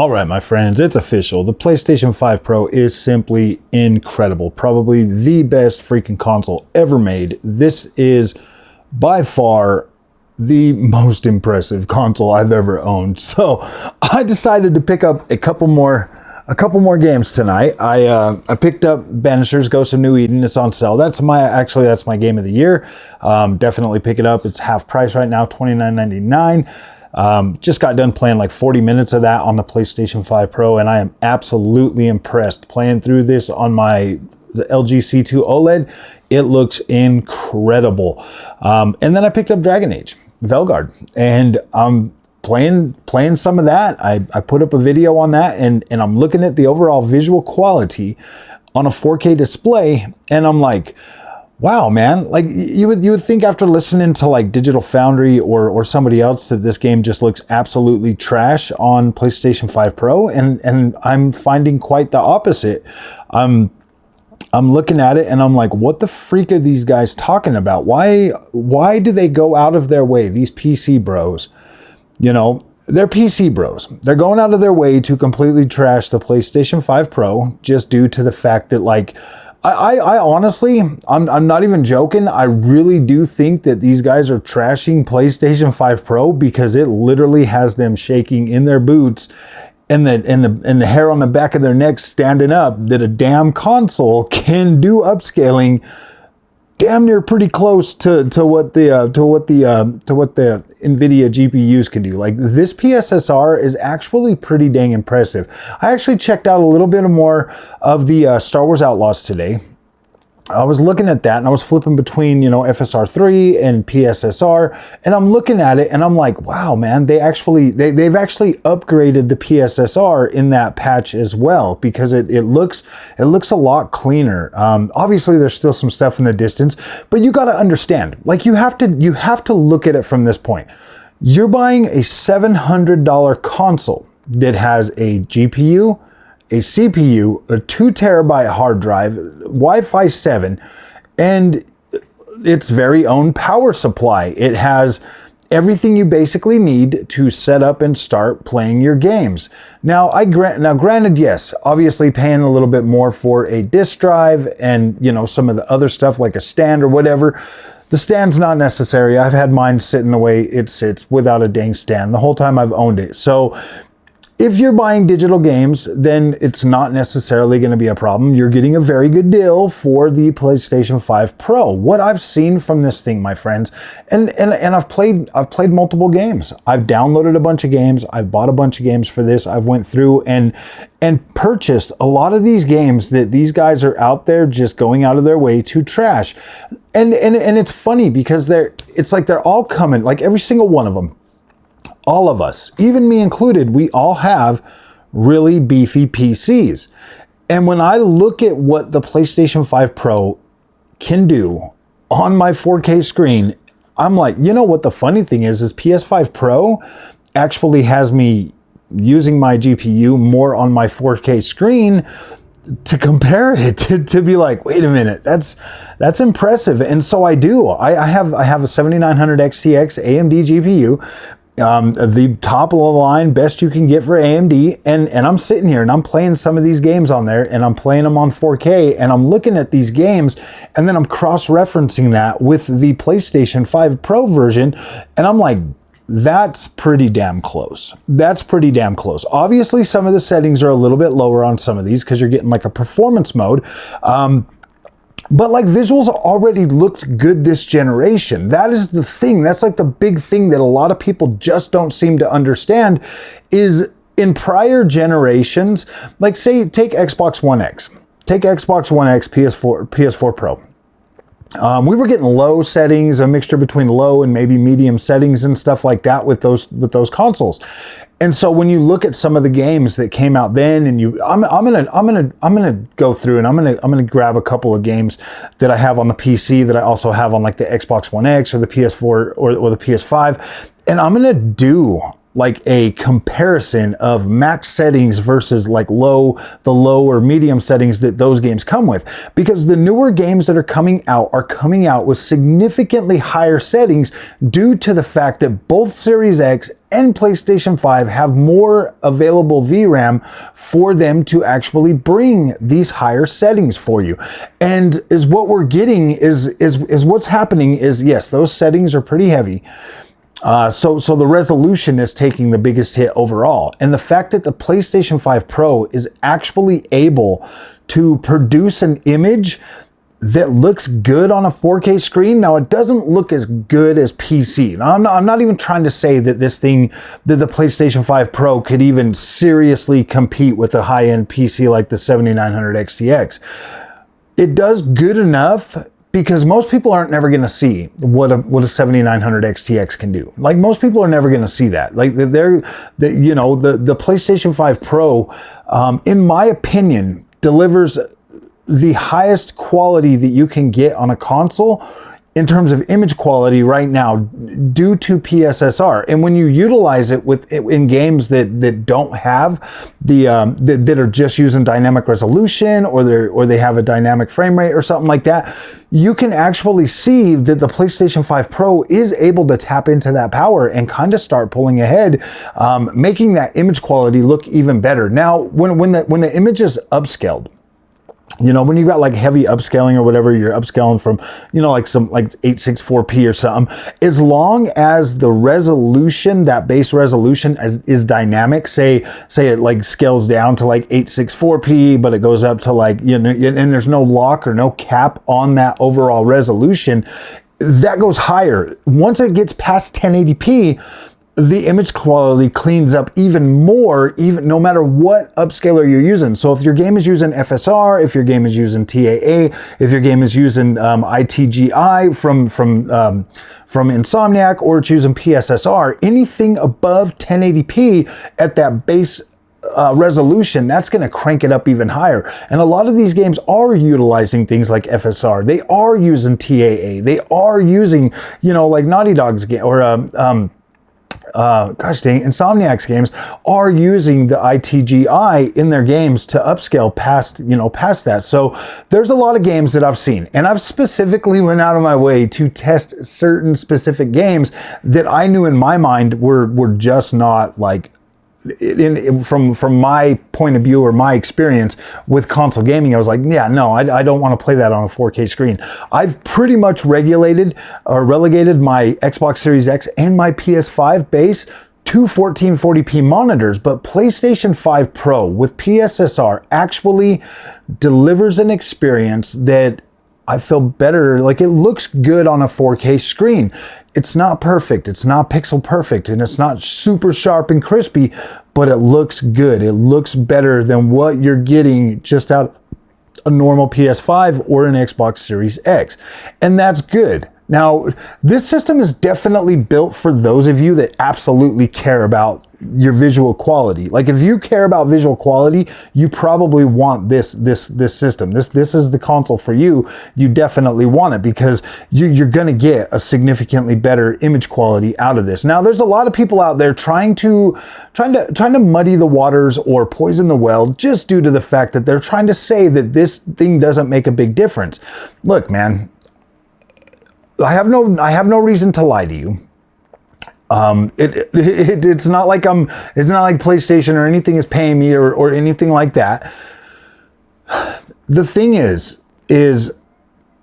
All right, my friends, it's official. The PlayStation 5 Pro is simply incredible. Probably the best freaking console ever made. This is by far the most impressive console I've ever owned. So I decided to pick up a couple more games tonight. I picked up Banishers Ghost of New Eden. It's on sale. That's my game of the year. Definitely pick it up. It's half price right now, $29.99. Just got done playing like 40 minutes of that on the PlayStation 5 Pro, and I am absolutely impressed playing through this on the LG C2 OLED. It looks incredible. And then I picked up Dragon Age Velguard, and I'm playing some of that. I put up a video on that, and I'm looking at the overall visual quality on a 4K display, and I'm like, wow, man, like you would think after listening to like Digital Foundry or somebody else that this game just looks absolutely trash on PlayStation 5 Pro, and I'm finding quite the opposite. I'm looking at it and I'm like, what the freak are these guys talking about? Why do they go out of their way, these PC bros? You know, they're PC bros. They're going out of their way to completely trash the PlayStation 5 Pro just due to the fact that, like, I honestly, I'm not even joking. I really do think that these guys are trashing PlayStation 5 Pro because it literally has them shaking in their boots and the hair on the back of their neck standing up, that a damn console can do upscaling damn near pretty close to what the NVIDIA GPUs can do. Like, this PSSR is actually pretty dang impressive. I actually checked out a little bit more of the Star Wars Outlaws today. I was looking at that and I was flipping between, FSR 3 and PSSR, and I'm looking at it and I'm like, wow, man, they've actually upgraded the PSSR in that patch as well, because it looks a lot cleaner. Obviously there's still some stuff in the distance, but you got to understand, like, you have to look at it from this point. You're buying a $700 console that has a GPU, a CPU, a 2 terabyte hard drive, Wi-Fi 7, and its very own power supply. It has everything you basically need to set up and start playing your games. Now, granted, yes, obviously paying a little bit more for a disk drive and, some of the other stuff like a stand or whatever. The stand's not necessary. I've had mine sitting the way it sits without a dang stand the whole time I've owned it. So if you're buying digital games, then it's not necessarily going to be a problem. You're getting a very good deal for the PlayStation 5 Pro. What I've seen from this thing, my friends, and I've played multiple games. I've downloaded a bunch of games. I've bought a bunch of games for this. I've went through and purchased a lot of these games that these guys are out there just going out of their way to trash. And it's funny because it's like they're all coming, like every single one of them. All of us, even me included, we all have really beefy PCs. And when I look at what the PlayStation 5 Pro can do on my 4K screen, I'm like, what the funny thing is PS5 Pro actually has me using my GPU more on my 4K screen to compare it to be like, wait a minute, that's impressive. And so I do. I have a 7900 XTX AMD GPU. The top of the line, best you can get for AMD, and I'm sitting here and I'm playing some of these games on there, and I'm playing them on 4K, and I'm looking at these games, and then I'm cross-referencing that with the PlayStation 5 Pro version, and I'm like, that's pretty damn close. That's pretty damn close. Obviously, some of the settings are a little bit lower on some of these because you're getting like a performance mode. But like, visuals already looked good this generation. That is the thing. That's like the big thing that a lot of people just don't seem to understand is in prior generations, like say, take Xbox One X, PS4 Pro. We were getting low settings, a mixture between low and maybe medium settings and stuff like that with those consoles. And so when you look at some of the games that came out then, and I'm gonna go through and I'm gonna grab a couple of games that I have on the PC that I also have on like the Xbox One X or the PS4 or the PS5, and I'm gonna do like a comparison of max settings versus like the low or medium settings that those games come with, because the newer games that are coming out with significantly higher settings due to the fact that both Series X and PlayStation 5 have more available VRAM for them to actually bring these higher settings for you. And is what we're getting is what's happening is, yes, those settings are pretty heavy. So the resolution is taking the biggest hit overall. And the fact that the PlayStation 5 Pro is actually able to produce an image that looks good on a 4K screen. Now, it doesn't look as good as PC. Now, I'm not even trying to say that that the PlayStation 5 Pro could even seriously compete with a high-end PC like the 7900 XTX. It does good enough, because most people aren't never going to see what a 7900 XTX can do. Like, most people are never going to see that. Like, the PlayStation 5 Pro, in my opinion, delivers the highest quality that you can get on a console in terms of image quality right now due to PSSR. And when you utilize it in games that don't have that are just using dynamic resolution, or they have a dynamic frame rate or something like that, you can actually see that the PlayStation 5 Pro is able to tap into that power and kind of start pulling ahead, making that image quality look even better. Now, when the image is upscaled, when you've got like heavy upscaling or whatever, you're upscaling from, like some like 864p or something, as long as the resolution, that base resolution is dynamic, say it like scales down to like 864p, but it goes up to like, and there's no lock or no cap on that overall resolution, that goes higher. Once it gets past 1080p, the image quality cleans up even more, even no matter what upscaler you're using. So if your game is using FSR, if your game is using TAA, if your game is using ITGI from Insomniac, or it's using PSSR, anything above 1080p at that base resolution, that's going to crank it up even higher. And a lot of these games are utilizing things like FSR. They are using TAA. They are using, like Naughty Dog's game, or Insomniac's games are using the ITGI in their games to upscale past that. So there's a lot of games that I've seen, and I've specifically went out of my way to test certain specific games that I knew in my mind were just not like, from my point of view or my experience with console gaming, I was like, yeah, no, I don't want to play that on a 4K screen. I've pretty much relegated my Xbox Series X and my PS5 base to 1440p monitors, but PlayStation 5 Pro with PSSR actually delivers an experience that I feel better. Like, it looks good on a 4K screen. It's not perfect, it's not pixel perfect, and it's not super sharp and crispy, but it looks good. It looks better than what you're getting just out a normal PS5 or an Xbox Series X. And that's good. Now, this system is definitely built for those of you that absolutely care about your visual quality. Like, if you care about visual quality, you probably want this system. This is the console for you. You definitely want it, because you're going to get a significantly better image quality out of this. Now, there's a lot of people out there trying to muddy the waters or poison the well just due to the fact that they're trying to say that this thing doesn't make a big difference. Look, man, I have no reason to lie to you. It's not like PlayStation or anything is paying me or anything like that. The thing is the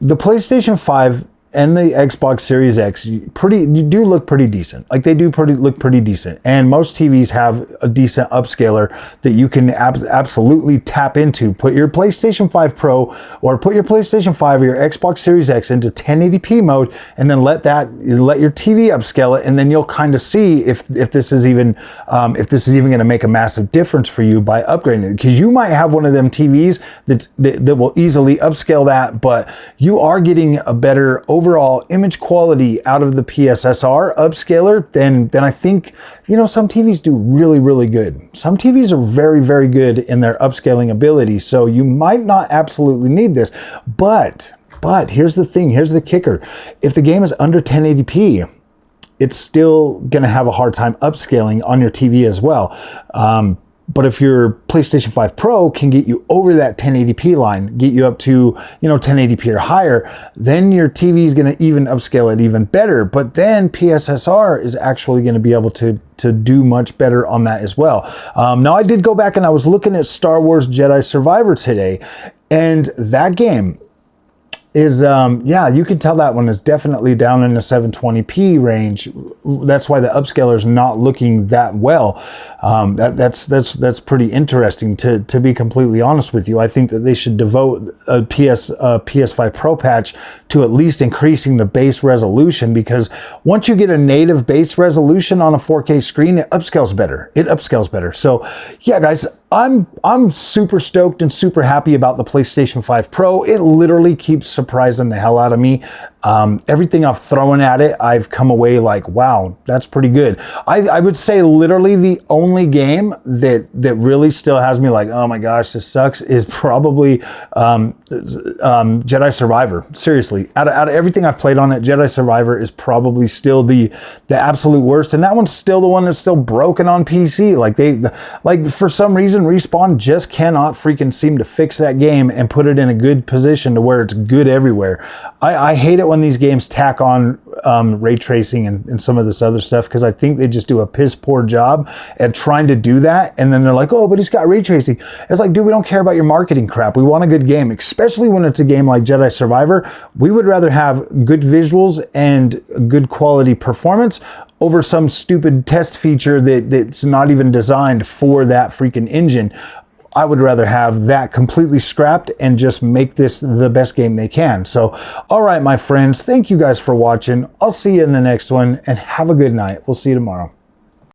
PlayStation 5 and the Xbox Series X do look pretty decent. Like, they do look pretty decent. And most TVs have a decent upscaler that you can absolutely tap into. Put your PlayStation 5 Pro or put your PlayStation 5 or your Xbox Series X into 1080p mode, and then let your TV upscale it, and then you'll kind of see if this is even going to make a massive difference for you by upgrading it. Because you might have one of them TVs that will easily upscale that, but you are getting a better overall image quality out of the PSSR upscaler, then I think, some TVs do really, really good. Some TVs are very, very good in their upscaling ability, so you might not absolutely need this, but here's the thing, here's the kicker. If the game is under 1080p, it's still going to have a hard time upscaling on your TV as well. But if your PlayStation 5 Pro can get you over that 1080p line, get you up to, 1080p or higher, then your TV is going to even upscale it even better. But then PSSR is actually going to be able to do much better on that as well. Now, I did go back and I was looking at Star Wars Jedi Survivor today, and that game is, yeah, you can tell that one is definitely down in the 720p range. That's why the upscaler is not looking that well. That's pretty interesting, to be completely honest with you. I think that they should devote a PS5 Pro patch to at least increasing the base resolution, because once you get a native base resolution on a 4K screen, it upscales better. It upscales better. So yeah, guys, I'm super stoked and super happy about the PlayStation 5 Pro. It literally keeps surprising the hell out of me. Everything I've thrown at it, I've come away like, wow, that's pretty good. I would say literally the only game that really still has me like, oh my gosh, this sucks, is probably Jedi Survivor. Seriously, out of everything I've played on it, Jedi Survivor is probably still the absolute worst, and that one's still the one that's still broken on PC. Like for some reason, Respawn just cannot freaking seem to fix that game and put it in a good position to where it's good everywhere. I hate it when these games tack on ray tracing and some of this other stuff, because I think they just do a piss poor job at trying to do that, and then they're like, oh, but it's got ray tracing. It's like, dude, we don't care about your marketing crap. We want a good game, especially when it's a game like Jedi Survivor. We would rather have good visuals and good quality performance over some stupid test feature that's not even designed for that freaking engine. I would rather have that completely scrapped and just make this the best game they can. So, all right, my friends, thank you guys for watching. I'll see you in the next one, and have a good night. We'll see you tomorrow.